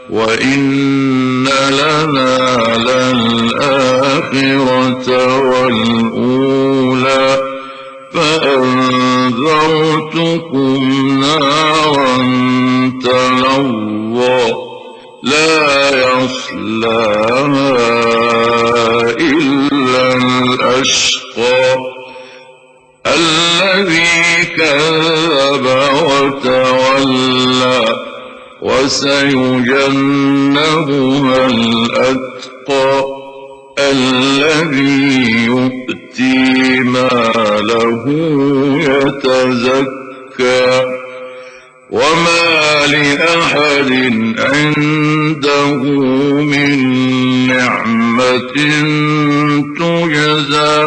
وإن لنا للآخرة والأولى فأنذرتكم نارا تلظى لا يصلاها إلا الأشقى الذي كذب وتولى وسيجنبها الأتقى الذي يؤتي ماله يتزكى وما لأحد عنده من نعمة تجزى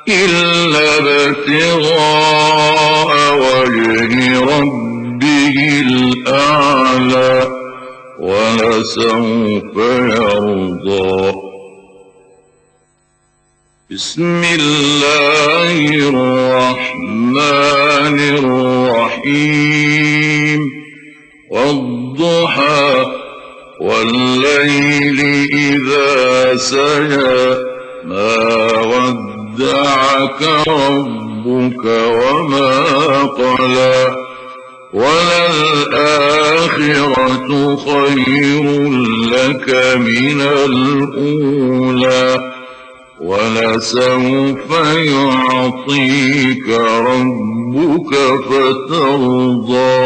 إلا ابتغاء وجه ربه الأعلى ولسوف يرضى. بسم الله الرحمن الرحيم والضحى والليل إذا سجى ما ودعك ربك وما قلى وللآخرة خير لك من الأولى ولسوف يعطيك ربك فترضى.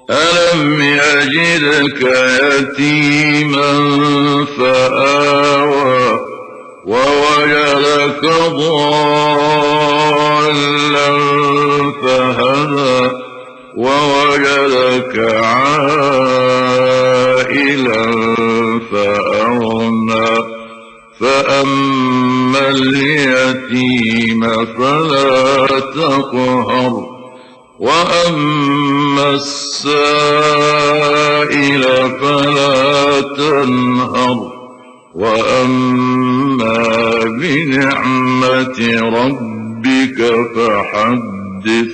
ألم يجدك يتيما فآوى ووجدك ضالا فهدى ووجدك عائلا فأغنى فأما اليتيم فلا تقهر وأما السائل فلا تنهر وأما بنعمة ربك فحدث.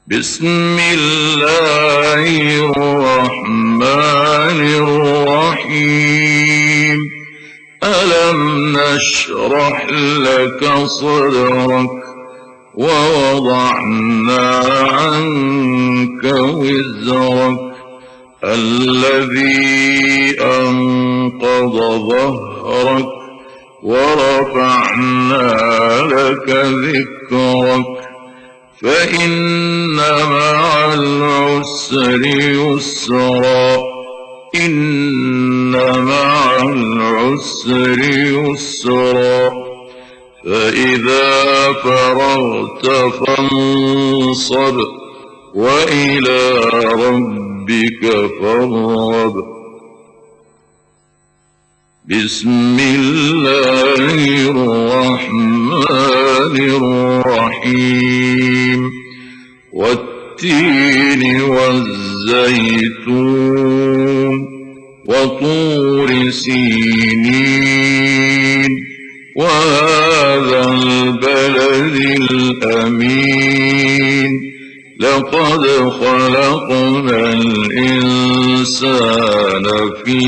بسم الله الرحمن الرحيم ألم نشرح لك صدرك ووضعنا عنك وزرك الذي أنقض ظهرك ورفعنا لك ذكرك فإن مع العسر يسرا إن مع العسر يسرا فإذا فرغت فانصب وإلى ربك فارغب. بسم الله الرحمن الرحيم والتين والزيتون وطور سينين وهذا البلد الأمين لقد خلقنا الإنسان في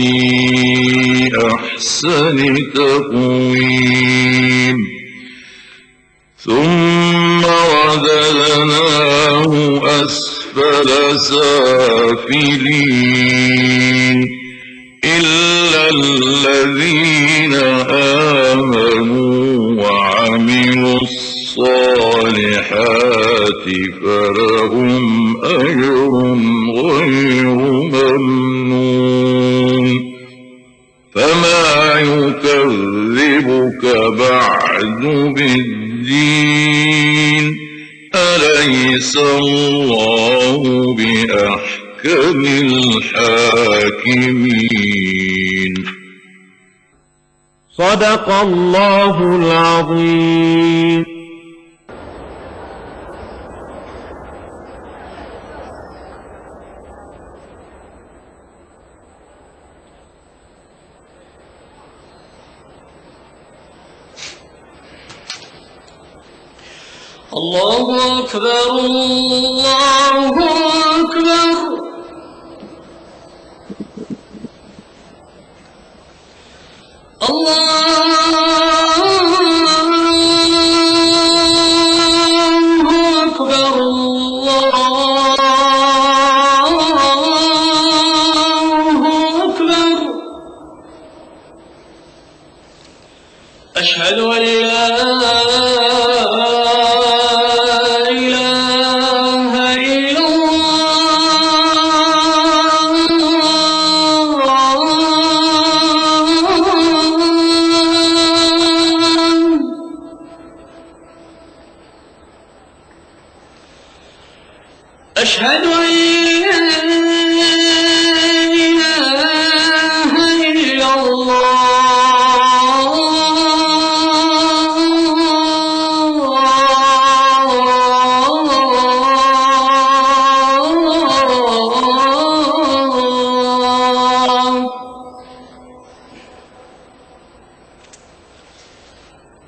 أحسن تقويم ثم رددناه أسفل سافلين إلا الذين آمنوا وعملوا الصالحات فلهم أجر غير ممنون. فما يكذبك بعد بالدين أليس الله بأحكم الحاكمين. صدق الله العظيم. الله أكبر الله أكبر أشهد أن لا إله إلا الله أشهد أن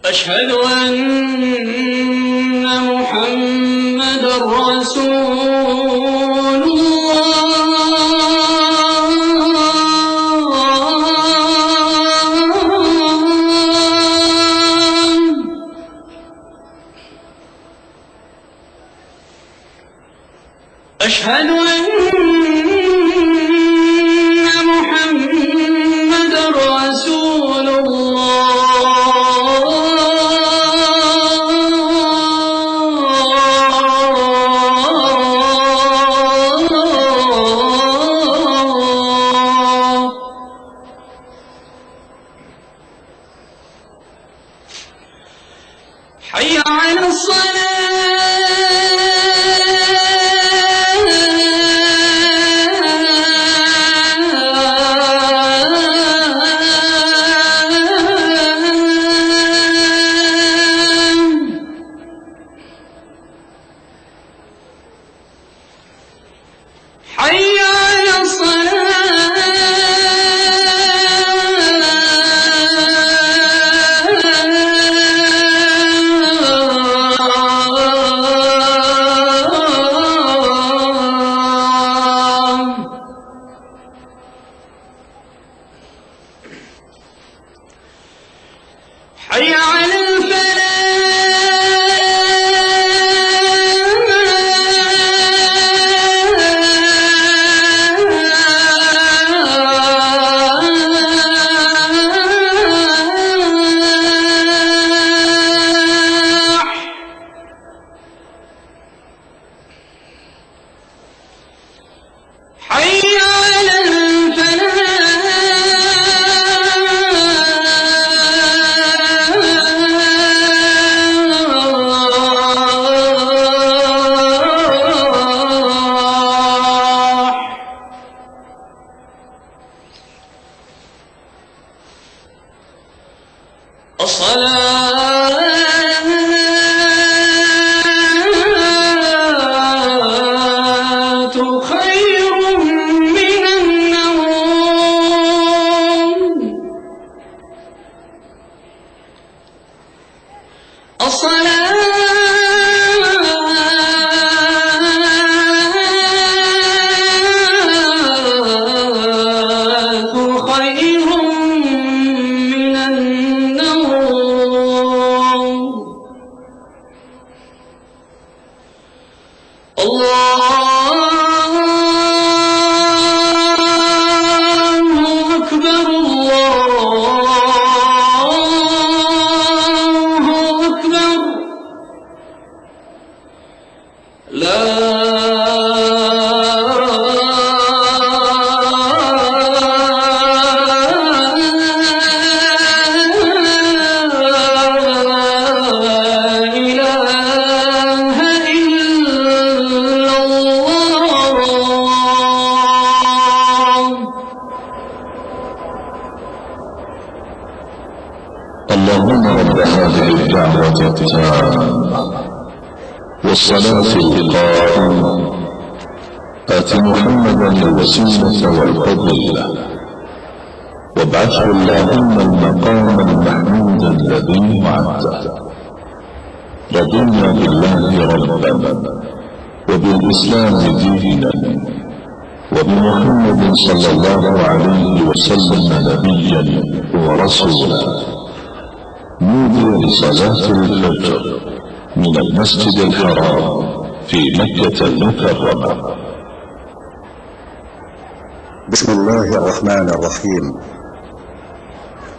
أشهد أن محمدًا رسول الله أشهد أن محمدًا رسول حي على حي على حي على الصلاة خير من النوم الصلاة خير من النوم الله أكبر الله أكبر لا اللهم رب هذه الدعوة التامة والصلاة القائمة آت محمدا الوسيلة والفضيلة وابعثه اللهم المقام المحمود الذي وعدته. رضينا بالله ربا وبالإسلام دينا وبمحمد صلى الله عليه وسلم نبيا ورسولا. نودي لصلاة الفجر من المسجد الحرام في مكة المكرمة. بسم الله الرحمن الرحيم،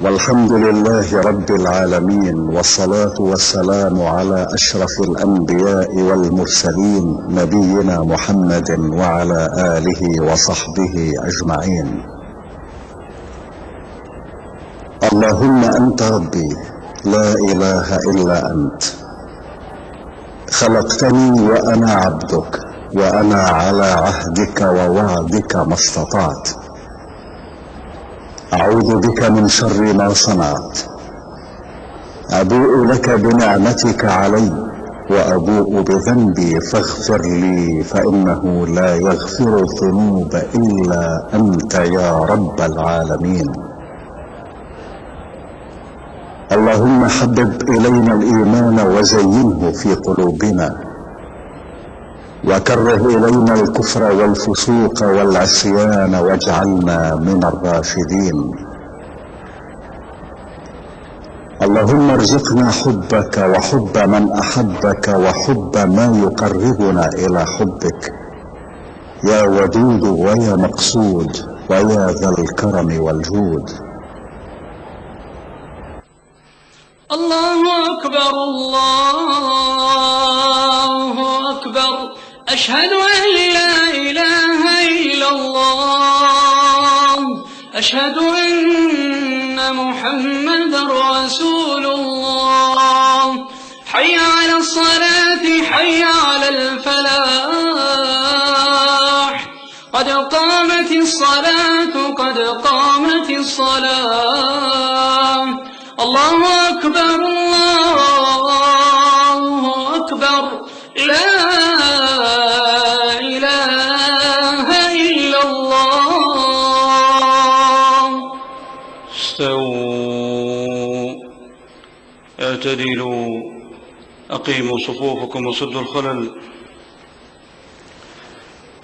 والحمد لله رب العالمين، والصلاة والسلام على أشرف الأنبياء والمرسلين نبينا محمد وعلى آله وصحبه أجمعين. اللهم أنت ربي لا إله إلا أنت، خلقتني وأنا عبدك، وأنا على عهدك ووعدك ما استطعت. أعوذ بك من شر ما صنعت، أبوء لك بنعمتك علي وأبوء بذنبي فاغفر لي، فإنه لا يغفر الذنوب إلا أنت يا رب العالمين. اللهم حبب إلينا الإيمان وزينه في قلوبنا، وكره إلينا الكفر والفسوق والعصيان واجعلنا من الراشدين. اللهم ارزقنا حبك وحب من أحبك وحب ما يقربنا إلى حبك، يا ودود ويا مقصود ويا ذا الكرم والجود. الله أكبر الله أكبر، أشهد أن لا إله إلا الله، أشهد أن محمدا رسول الله. حي على الصلاة، حي على الفلاح، قد قامت الصلاة، قد قامت الصلاة. الله أكبر الله أكبر، لا إله إلا الله. استووا، اعتدلوا، أقيموا صفوفكم وسدوا الخلل.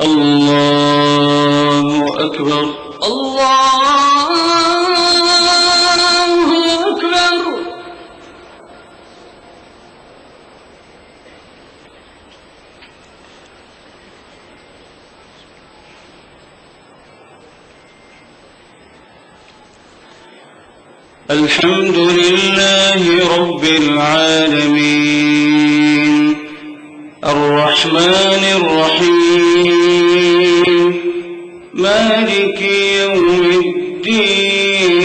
الله أكبر الله أكبر. الحمد لله رب العالمين، الرحمن الرحيم، مالك يوم الدين.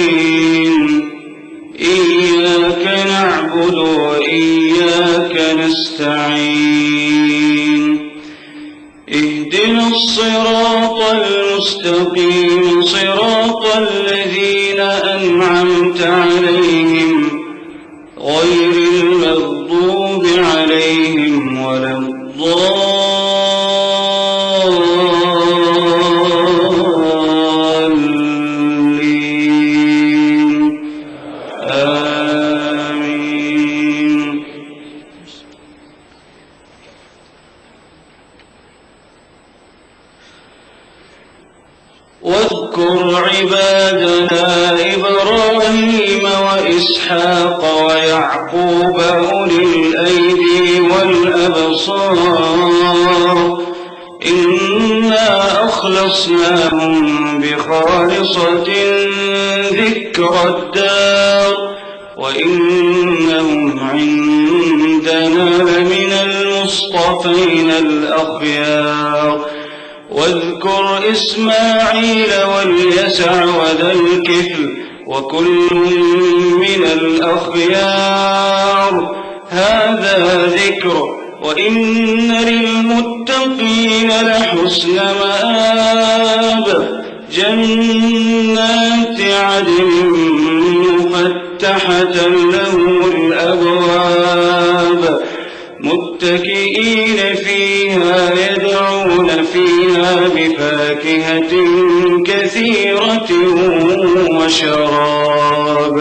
إياك نعبد وإياك نستعين، اهدنا الصراط المستقيم، صراط الذين أنعمت عليهم غير المغضوب عليهم ولا الضالين. آمين. واذكر عبادنا إبراهيم وإسحاق ويعقوب أولي الأيدي والأبصار، إنا أخلصناهم بخالصة ذكر الدار، وإنهم عندنا لمن المصطفين الأخيار. واذكر إسماعيل واليسع وذا الكفل وكل من الأخيار، هذا ذكر، وإن للمتقين لحسن مآب. جنات عدن مفتحة لهم الأبواب، متكئين فيها يدعون فيها بفاكهة كثيرة وشراب،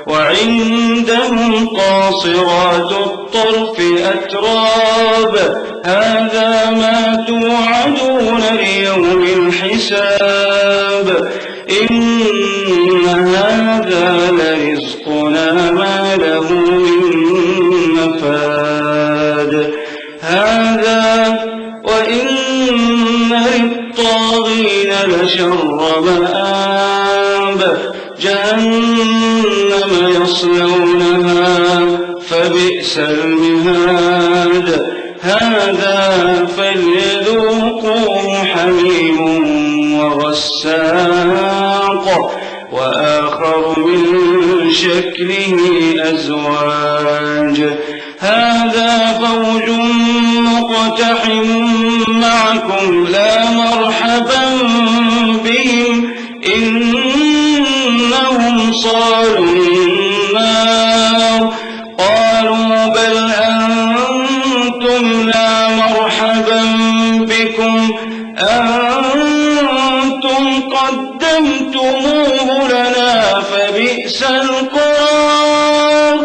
وعندهم قاصرات الطرف أتراب هذا ما توعدون ليوم الحساب إن هذا لرزقنا ما له من نفاد هذا وإن للطاغين لشر مآب جهنم يصلونها فبئس المهاد هذا فليذوقوه حميم وغساق وآخر من شكله أزواج هذا فوج مقتحم معكم لا مرحبا بهم إنهم صالوا النار قالوا بل أنتم لا مرحبا بكم أنتم قدمتموه لنا فبئس القرار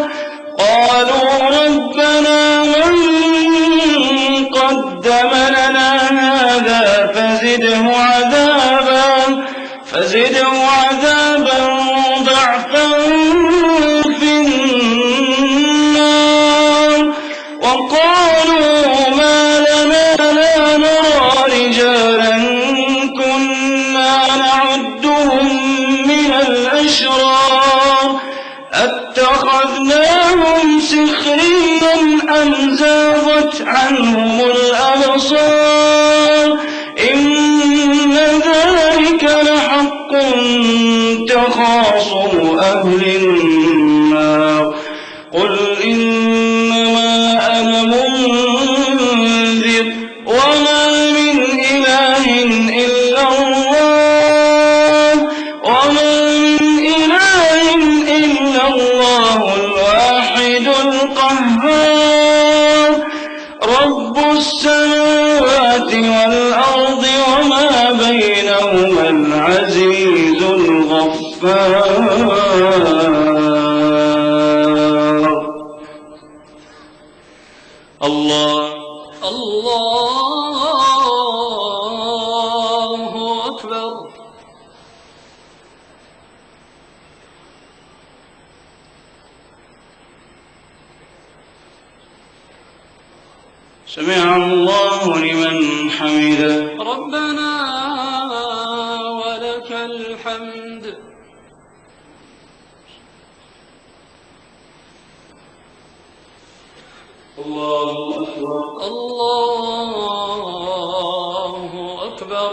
قالوا ربنا من قدم لنا هذا فزده عذابا ضعفا في النار وقالوا ما لنا لا نرى رجالا كنا نعدهم من الأشرار اتخذناهم سخريا أم زاغت عنهم الأبصار إن ذلك لحق تخاصم أهل النار قل إنما أنا منذر وما من إله إلا الله الواحد القهار رب السماوات والأرض وما بينهما العزيز الغفار الله أكبر سمع الله لمن حمده ربنا ولك الحمد الله أكبر الله أكبر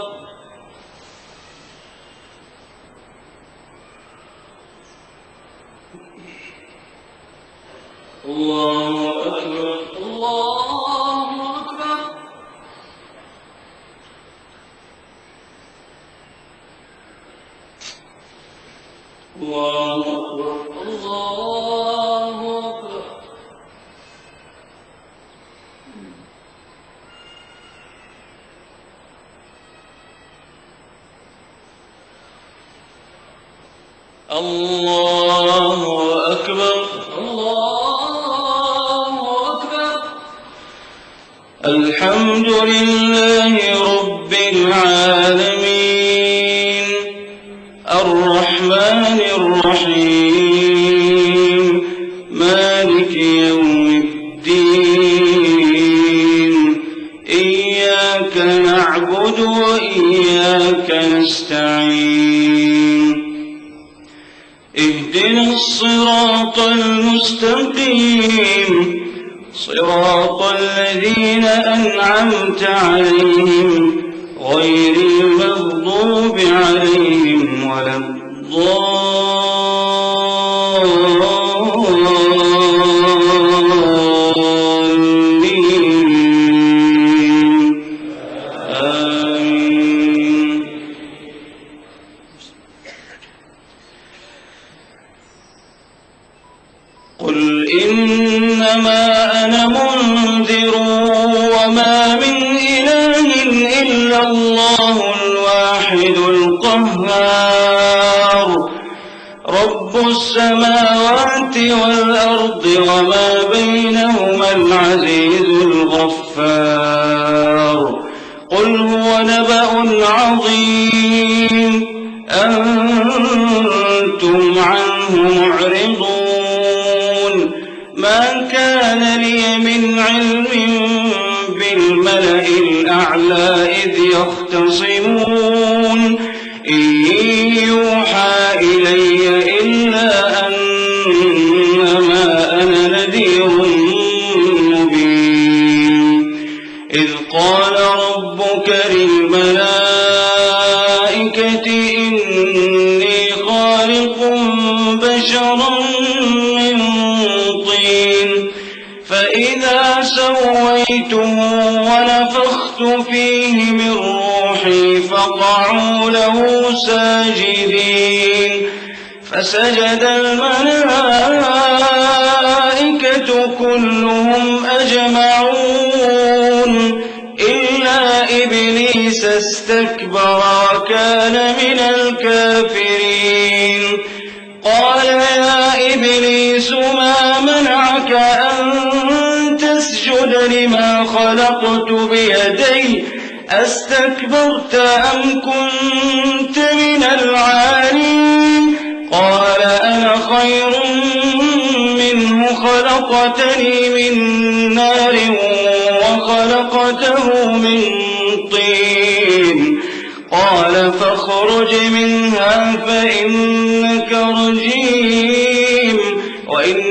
الله أكبر الله أكبر الله أكبر الله أكبر الله أكبر الله أكبر الحمد لله رب العالمين الرحمن الرحيم مالك يوم الدين إياك نعبد وإياك نستعين اهدنا الصراط المستقيم صراط الذين أنعمت عليهم غير المغضوب عليهم ولا الضالين آمين قل إنما أنا منذر وما من إله إلا الله الواحد القهار رب السماوات والأرض وما بينهما العزيز الغفار قل هو نبأ عظيم أنتم عنه معرضون ما كان لي من علم بالملأ الأعلى إذ يختصمون إن يوحى إلي إلا أنما أنا نذير مبين إذ قال ربك للملائكة إني خالق بشرا من طين فإذا سويته ونفخت فيه من روحي فقعوا له ساجدين فسجد الملائكة كلهم أجمعون إلا إبليس استكبر وكان من الكافرين قال يا إبليس ما منعك أن تسجد لما خلقت بيدي أستكبرت أم كنت من العالين قال أنا خير منه خلقتني من نار وخلقته من طين قال فاخرج منها فإنك رجيم وإن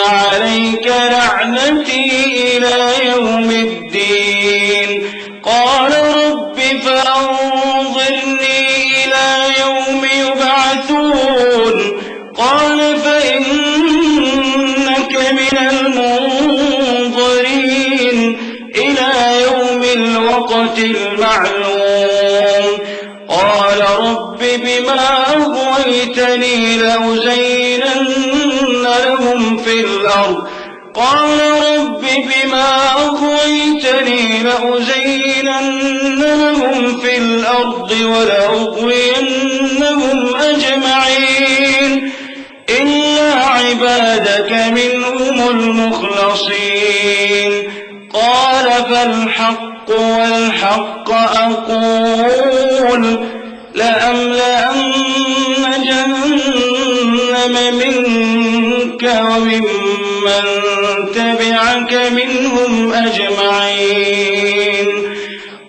عليك لعنتي إلى يوم الدين قال رب فأنظرني إلى يوم يبعثون قال فإنك من المنظرين إلى يوم الوقت المعلوم قال رب بما أغويتني لأزينن لهم في الأرض قال رب بما أغويتني لأزينن لهم في الأرض ولأغوينهم أجمعين إلا عبادك منهم المخلصين قال فالحق والحق أقول لأملأن جهنم منك وممن تبعك منهم أجمعين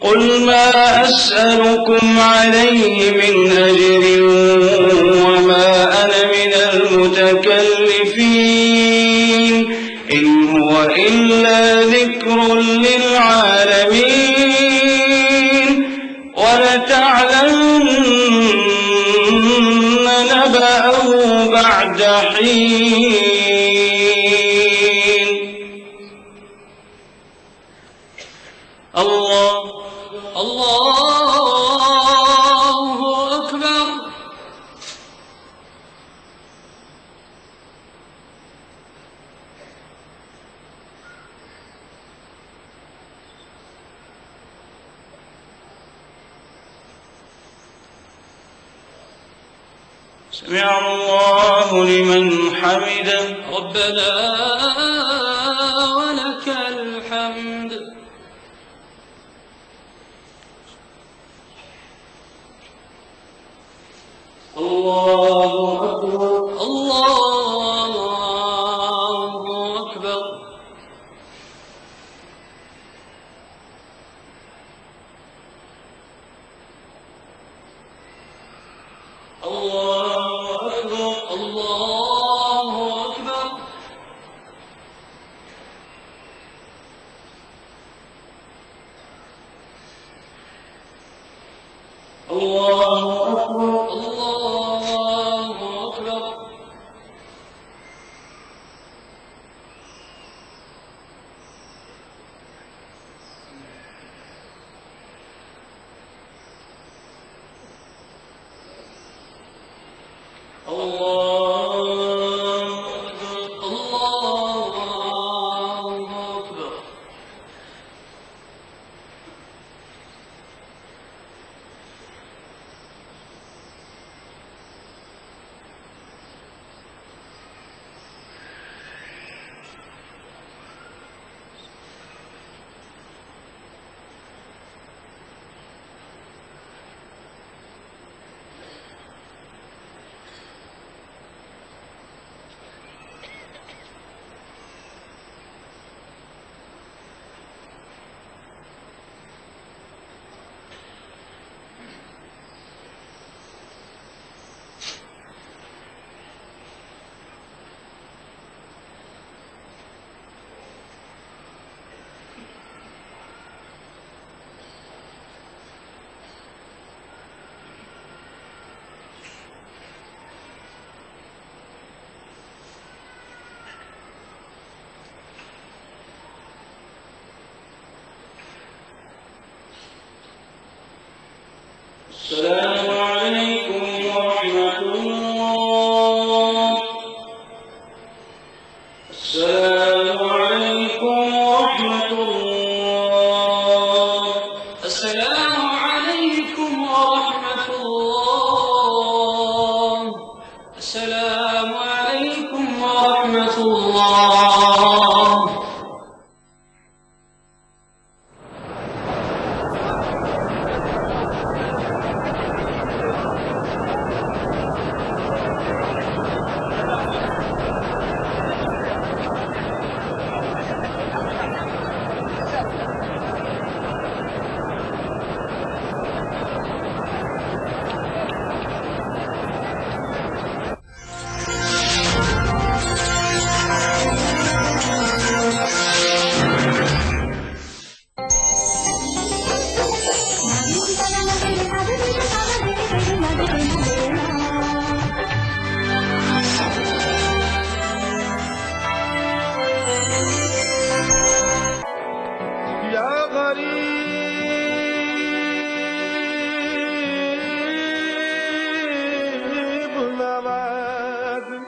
قل ما أسألكم عليه من أجر وما أنا من المتكلفين إن هو إلا ذكر للعالمين ولتعلمن نبأه بعد حين الله أكبر سمع الله لمن حمده ربنا ولك الحمد الله أكبر الله أكبر الله أكبر الله أكبر الله أكبر الله أكبر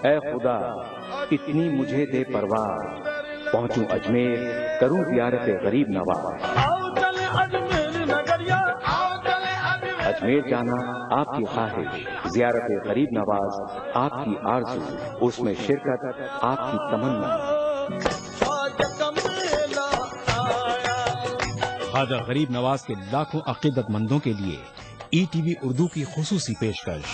ऐ खुदा इतनी मुझे दे परवार, पहुंचूं अजमेर करूं ज़ियारत गरीब नवाज। अजमेर जाना आपकी ख्वाहिश, ज़ियारत गरीब नवाज आपकी आरज़ू, उसमें शिरकत आपकी तमन्ना। ख्वाजा गरीब नवाज के लाखों अकीदतमंदों के लिए ETV उर्दू की खुसूसी पेशकश।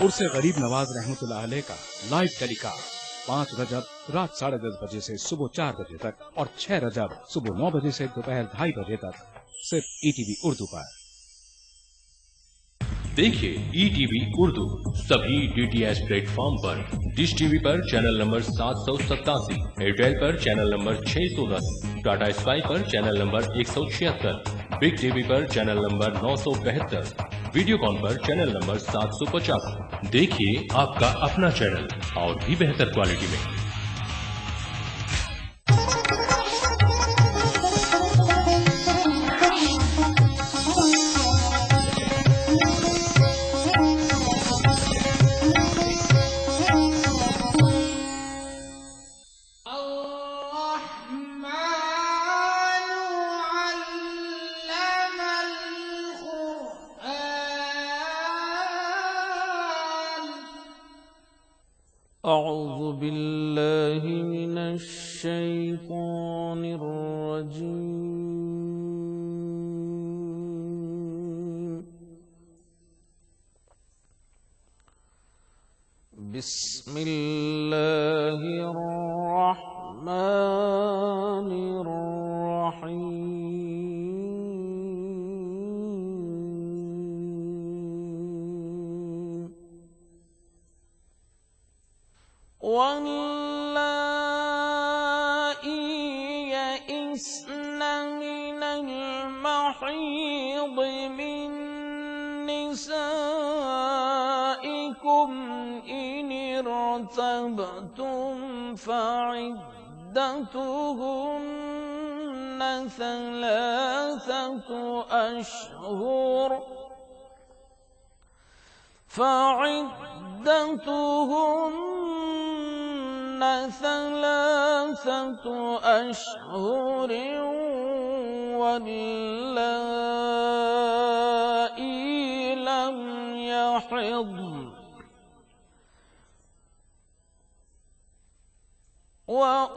उर्से गरीब नवाज रहमतुल्लाह अलैह का लाइव टेलीकास्ट 5 रजब रात 10:30 बजे से सुबह 4 बजे तक और 6 रजब सुबह 9 बजे से दोपहर 2:30 बजे तक, सिर्फ ETV उर्दू पर। देखिए ETV उर्दू सभी DTH प्लेटफॉर्म पर। डिश टीवी पर चैनल नंबर 787, एयरटेल पर चैनल नंबर 610, टाटा स्काई पर चैनल नंबर 176, बिग टीवी पर चैनल नंबर 972, वीडियोकॉन पर चैनल नंबर 750। देखिए आपका अपना चैनल और भी बेहतर क्वालिटी में। أعوذ بالله من الشيطان الرجيم. بسم الله الرحمن الرحيم. واللائي يئسن من المحيض من نسائكم إن ارتبتم فعدتهن 3 أشهر واللائي لم يحضن وأولاة